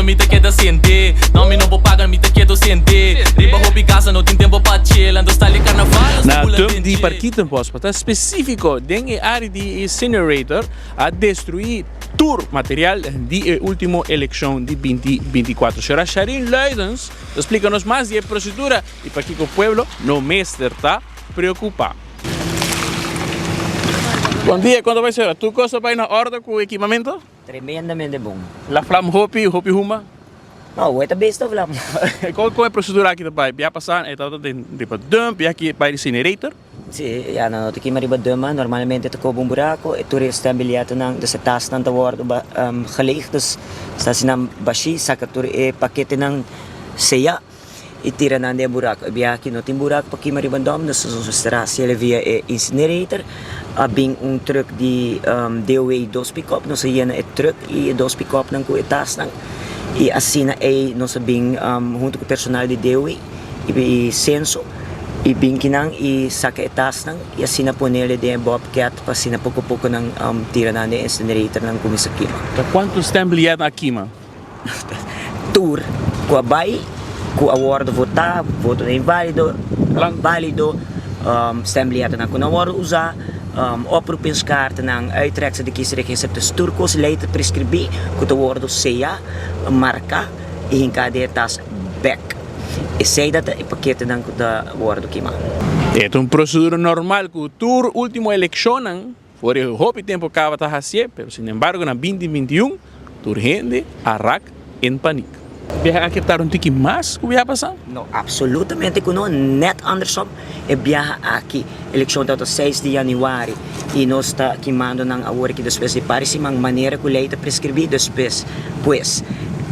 me te queda sente. Não me não vou pagar, me te quedo sente. Riba hobby casa, não tem tempo para chill. Ando está ali carnaval. Na dum di Parquito Pospata específico den área de incinerator a destruir tour material de última eleição de 2024. Será Sharin Leidens explica-nos mais de procedura e para que o povo no mestre está preocupado. Bom dia, quando vai ser? Tu cosa vai na ordem com o equipamento? Tremendamente bom. La flam hopi huma? Não, é a besta flam. Qual é a procedura aqui também? Via passar, é tudo de dump, e aqui vai incinerator? Sim, ja, não, aqui mariba dama, normalmente het koop een buraco, e tu restabiliato nang, dus het taas nang tawar geleeg, dus sta sinam bashi, saka tu pakete nang seya, e tira nang de buraco. Bia aqui não tem buraco, para aqui mariba dama, dus será se ele via incinerator, abing truck de DOE 2 pick-up, nós iana truck e 2 pick-up nang ku etas nang, e assina nós bing junto com o personal de DOE e censo. E binkinang i saka etas nang i asina po nele de bobcat pa sina pouco nang tira na de incinerator nang kumisakima. Quantos tembliat aqui, mano? Tour ku abay ku award voto na inválido, válido stembliat nang kun award usa oproepingskaart nang uittrekse de kiesreceptes turcos leiter prescribi ku te award seya marca e hinka de tas back. E sei dat e pakete dan da worden kima. É uma procedura normal que o tour último eleição por o hopi tempo acaba de fazer, mas sin embargo na 2021 tour rende arrac em pânico. Viaja aqui para tique mais que viaja passar? No, absolutamente que não, net andersom. E viaja aqui, eleição tot 6 de januari e nós está queimando nang award que depois de parece uma maneira que leite prescrever depois, pois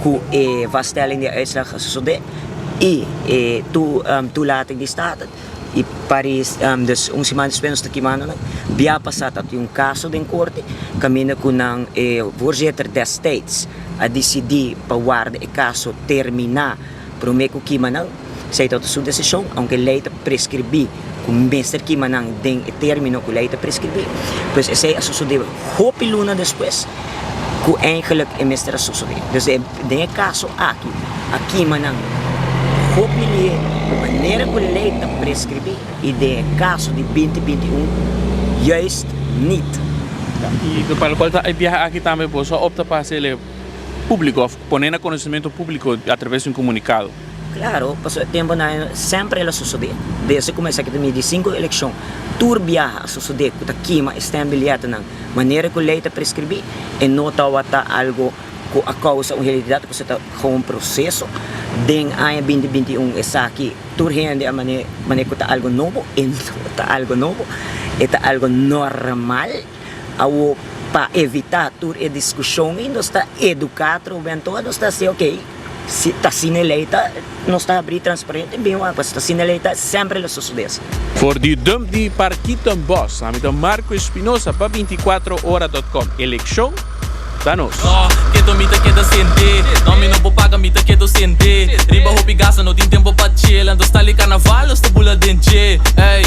que vaststelling de uitslag sucede. E toelating die staat e Paris dus semana depois nós aqui mano via passado at yung caso din korte camina ko ng voorzitter des states a decidir para guarda e caso terminar pero me ko kimanang sa ito sua decisão aunque leite prescrevi com mestre kimanang den e termino ko leite prescrevi pues esse a suceder hopi luna depois ko eigenlijk e mestre suceder dus den caso aqui manang Hopelijk de maneira que a lei está prescrever e de caso de 2021 juist niet. E para o qual a viaja aqui também posso optar para ser público, poner a conhecimento público através de um comunicado. Claro, passou tempo na sempre ela sucede. Desde começar aqui de 5 eleições, tur viaja sucede que aqui mas está embelhado na maneira que a lei está prescrever e não está algo a causa uma realidade que você está com um processo den ano 2021 essa aqui turhende a maneira que está algo novo está algo novo está algo normal ao para evitar tur e discussão e nós está educado o vento nós está assim ok se está sineleita nós está abrir transparente bem mas está sineleita sempre lo sucede Voor die dump die Parquito Boss, met Marco Espinosa para 24horas.com. Eleição danos. No, que tu me te queda sente. Não me não vou pagar, me te quedo sente. Riba hobby gasta, não tem tempo para chill. Ando está ali carnaval, estou bula dente. Ei.